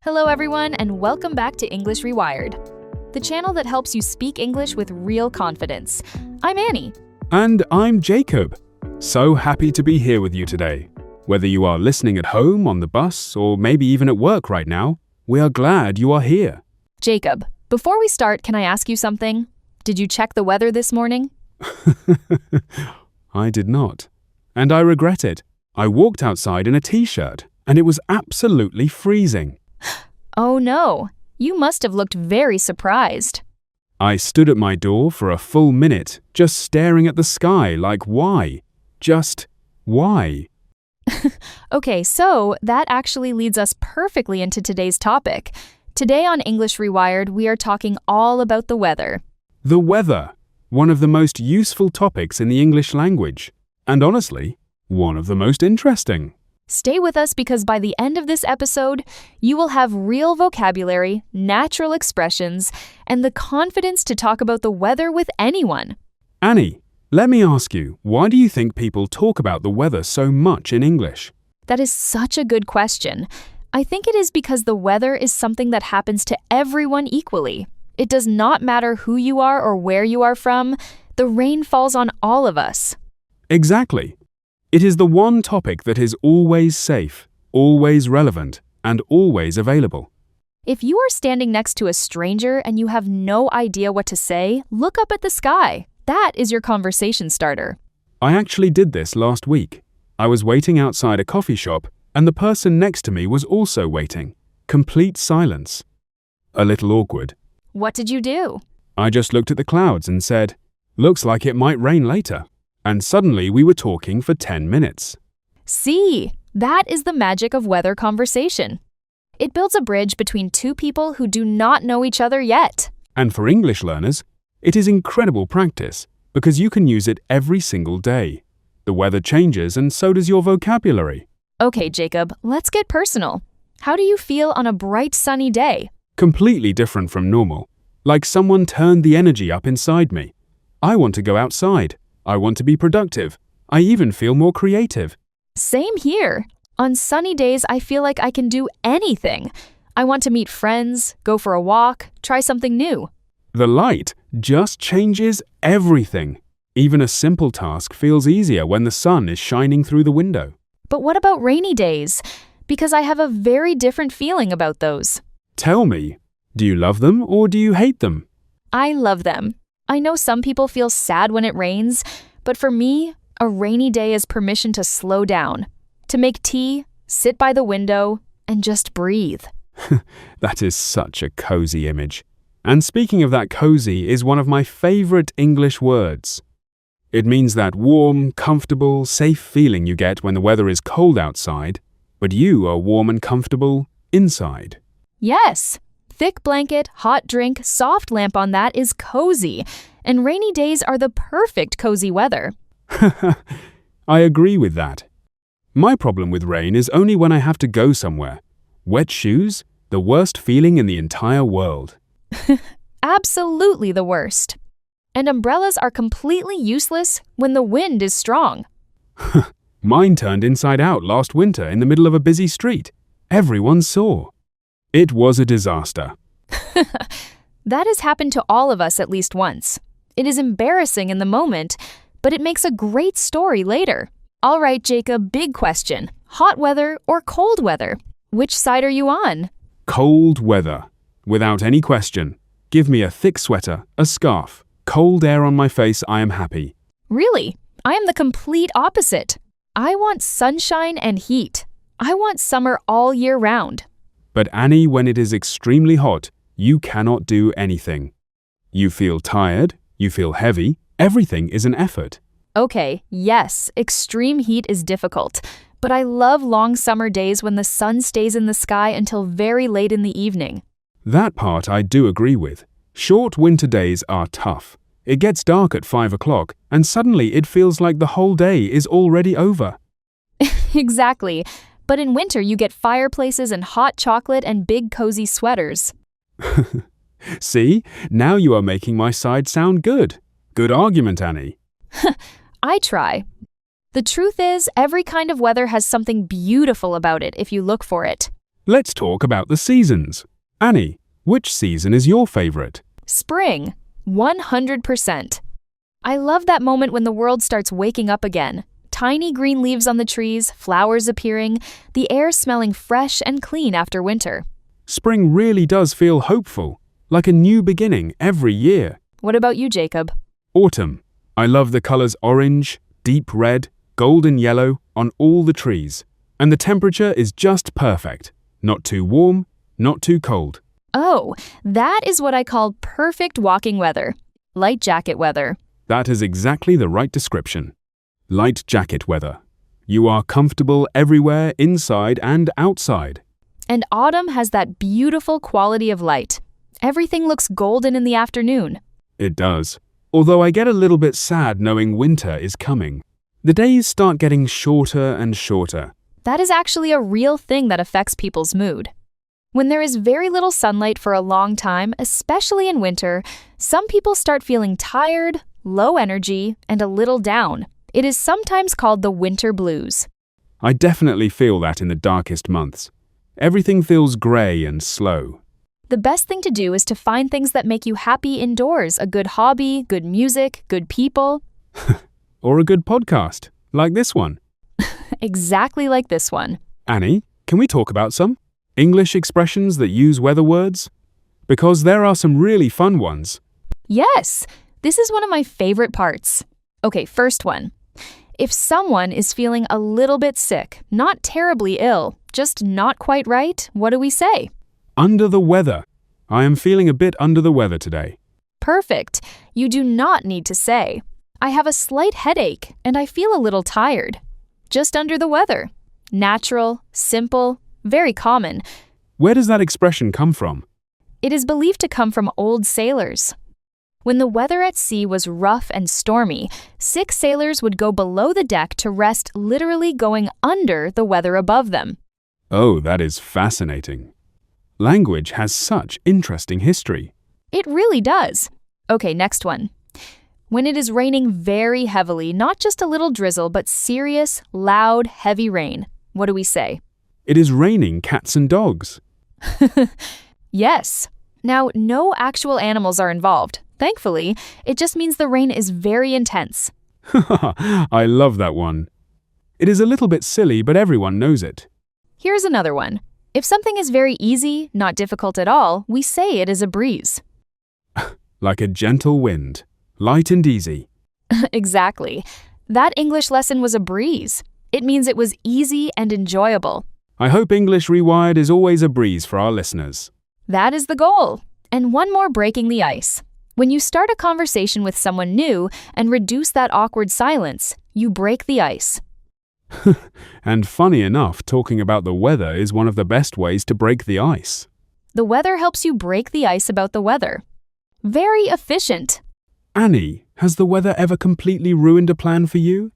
Hello everyone, and welcome back to English Rewired, the channel that helps you speak English with real confidence. I'm Annie. And I'm Jacob. So happy to be here with you today. Whether you are listening at home, on the bus, or maybe even at work right now, we are glad you are here. Jacob, before we start, can I ask you something? Did you check the weather this morning? I did not. And I regret it. I walked outside in a t-shirt, and it was absolutely freezing. Oh no, you must have looked very surprised. I stood at my door for a full minute, just staring at the sky like why? Just why? Okay, so that actually leads us perfectly into today's topic. Today on English Rewired, we are talking all about the weather. The weather, one of the most useful topics in the English language, and honestly, one of the most interesting. Stay with us because by the end of this episode, you will have real vocabulary, natural expressions, and the confidence to talk about the weather with anyone. Annie, let me ask you, why do you think people talk about the weather so much in English? That is such a good question. I think it is because the weather is something that happens to everyone equally. It does not matter who you are or where you are from. The rain falls on all of us. Exactly. It is the one topic that is always safe, always relevant, and always available. If you are standing next to a stranger and you have no idea what to say, look up at the sky. That is your conversation starter. I actually did this last week. I was waiting outside a coffee shop, and the person next to me was also waiting. Complete silence. A little awkward. What did you do? I just looked at the clouds and said, "Looks like it might rain later." And suddenly we were talking for 10 minutes. See, that is the magic of weather conversation. It builds a bridge between two people who do not know each other yet. And for English learners, it is incredible practice because you can use it every single day. The weather changes and so does your vocabulary. Okay, Jacob, let's get personal. How do you feel on a bright sunny day? Completely different from normal. Like someone turned the energy up inside me. I want to go outside. I want to be productive. I even feel more creative. Same here. On sunny days, I feel like I can do anything. I want to meet friends, go for a walk, try something new. The light just changes everything. Even a simple task feels easier when the sun is shining through the window. But what about rainy days? Because I have a very different feeling about those. Tell me, do you love them or do you hate them? I love them. I know some people feel sad when it rains, but for me, a rainy day is permission to slow down, to make tea, sit by the window, and just breathe. That is such a cozy image. And speaking of that, cozy is one of my favorite English words. It means that warm, comfortable, safe feeling you get when the weather is cold outside, but you are warm and comfortable inside. Yes. Thick blanket, hot drink, soft lamp on that is cozy, and rainy days are the perfect cozy weather. I agree with that. My problem with rain is only when I have to go somewhere. Wet shoes, the worst feeling in the entire world. Absolutely the worst. And umbrellas are completely useless when the wind is strong. Mine turned inside out last winter in the middle of a busy street. Everyone saw. It was a disaster. That has happened to all of us at least once. It is embarrassing in the moment, but it makes a great story later. All right, Jacob, big question. Hot weather or cold weather? Which side are you on? Cold weather. Without any question. Give me a thick sweater, a scarf, cold air on my face, I am happy. Really? I am the complete opposite. I want sunshine and heat. I want summer all year round. But Annie, when it is extremely hot, you cannot do anything. You feel tired, you feel heavy, everything is an effort. Okay, yes, extreme heat is difficult, but I love long summer days when the sun stays in the sky until very late in the evening. That part I do agree with. Short winter days are tough. It gets dark at 5 o'clock, and suddenly it feels like the whole day is already over. Exactly. But in winter, you get fireplaces and hot chocolate and big cozy sweaters. See, now you are making my side sound good. Good argument, Annie. I try. The truth is, every kind of weather has something beautiful about it if you look for it. Let's talk about the seasons. Annie, which season is your favorite? Spring, 100%. I love that moment when the world starts waking up again. Tiny green leaves on the trees, flowers appearing, the air smelling fresh and clean after winter. Spring really does feel hopeful, like a new beginning every year. What about you, Jacob? Autumn. I love the colors orange, deep red, golden yellow on all the trees. And the temperature is just perfect. Not too warm, not too cold. Oh, that is what I call perfect walking weather. Light jacket weather. That is exactly the right description. Light jacket weather. You are comfortable everywhere, inside and outside. And autumn has that beautiful quality of light. Everything looks golden in the afternoon. It does. Although I get a little bit sad knowing winter is coming. The days start getting shorter and shorter. That is actually a real thing that affects people's mood. When there is very little sunlight for a long time, especially in winter, some people start feeling tired, low energy, and a little down. It is sometimes called the winter blues. I definitely feel that in the darkest months. Everything feels grey and slow. The best thing to do is to find things that make you happy indoors, a good hobby, good music, good people. Or a good podcast, like this one. Exactly like this one. Annie, can we talk about some English expressions that use weather words? Because there are some really fun ones. Yes, this is one of my favorite parts. Okay, first one. If someone is feeling a little bit sick, not terribly ill, just not quite right, what do we say? Under the weather. I am feeling a bit under the weather today. Perfect. You do not need to say, I have a slight headache and I feel a little tired. Just under the weather. Natural, simple, very common. Where does that expression come from? It is believed to come from old sailors. When the weather at sea was rough and stormy, sick sailors would go below the deck to rest, literally going under the weather above them. Oh, that is fascinating. Language has such interesting history. It really does. Okay, next one. When it is raining very heavily, not just a little drizzle, but serious, loud, heavy rain, what do we say? It is raining cats and dogs. Yes. Now, no actual animals are involved. Thankfully, it just means the rain is very intense. I love that one. It is a little bit silly, but everyone knows it. Here's another one. If something is very easy, not difficult at all, we say it is a breeze. Like a gentle wind, light and easy. Exactly. That English lesson was a breeze. It means it was easy and enjoyable. I hope English Rewired is always a breeze for our listeners. That is the goal. And one more breaking the ice. When you start a conversation with someone new and reduce that awkward silence, you break the ice. And funny enough, talking about the weather is one of the best ways to break the ice. The weather helps you break the ice about the weather. Very efficient. Annie, has the weather ever completely ruined a plan for you?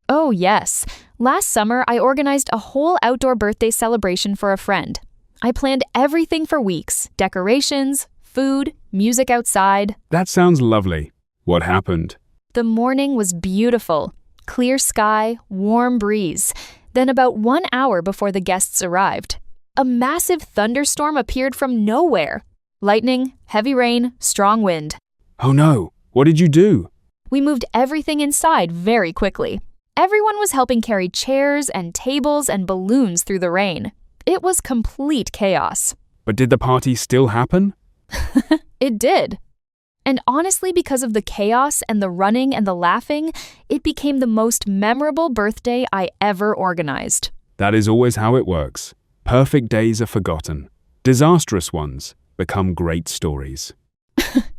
Oh, yes. Last summer, I organized a whole outdoor birthday celebration for a friend. I planned everything for weeks, decorations, food, music outside. That sounds lovely. What happened? The morning was beautiful. Clear sky, warm breeze. Then about 1 hour before the guests arrived, a massive thunderstorm appeared from nowhere. Lightning, heavy rain, strong wind. Oh no, what did you do? We moved everything inside very quickly. Everyone was helping carry chairs and tables and balloons through the rain. It was complete chaos. But did the party still happen? It did. And honestly, because of the chaos and the running and the laughing, it became the most memorable birthday I ever organized. That is always how it works. Perfect days are forgotten. Disastrous ones become great stories.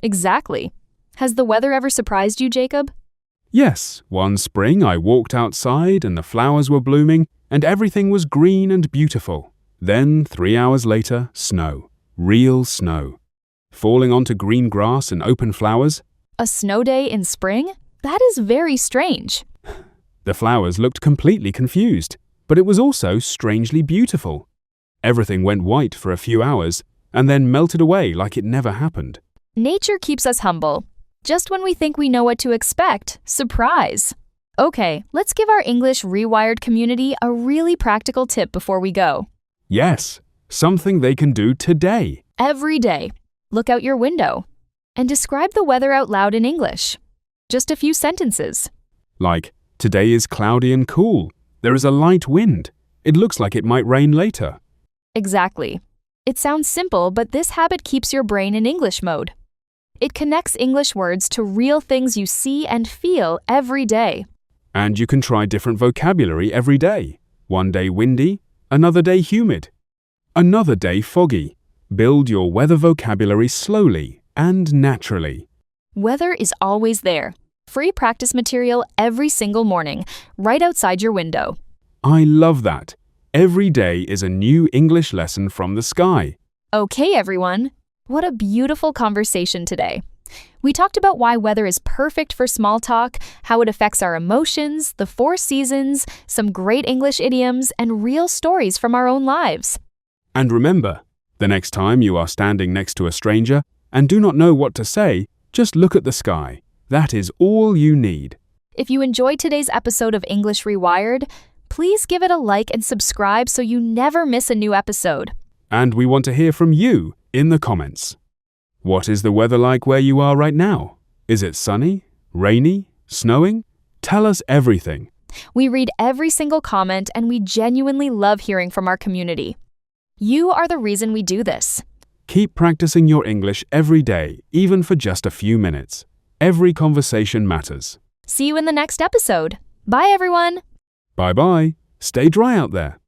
Exactly. Has the weather ever surprised you, Jacob? Yes, one spring I walked outside and the flowers were blooming and everything was green and beautiful. Then, 3 hours later, snow. Real snow. Falling onto green grass and open flowers. A snow day in spring? That is very strange. The flowers looked completely confused, but it was also strangely beautiful. Everything went white for a few hours and then melted away like it never happened. Nature keeps us humble. Just when we think we know what to expect, surprise. Okay, let's give our English Rewired community a really practical tip before we go. Yes, Something they can do today. Every day. Look out your window. And describe the weather out loud in English. Just a few sentences. Like, today is cloudy and cool. There is a light wind. It looks like it might rain later. Exactly. It sounds simple, but this habit keeps your brain in English mode. It connects English words to real things you see and feel every day. And you can try different vocabulary every day. One day windy, another day humid, another day foggy. Build your weather vocabulary slowly and naturally. Weather is always there. Free practice material every single morning, right outside your window. I love that. Every day is a new English lesson from the sky. Okay, everyone. What a beautiful conversation today. We talked about why weather is perfect for small talk, how it affects our emotions, the 4 seasons, some great English idioms, and real stories from our own lives. And remember, the next time you are standing next to a stranger and do not know what to say, just look at the sky. That is all you need. If you enjoyed today's episode of English Rewired, please give it a like and subscribe so you never miss a new episode. And we want to hear from you in the comments. What is the weather like where you are right now? Is it sunny, rainy, snowing? Tell us everything. We read every single comment and we genuinely love hearing from our community. You are the reason we do this. Keep practicing your English every day, even for just a few minutes. Every conversation matters. See you in the next episode. Bye, everyone. Bye-bye. Stay dry out there.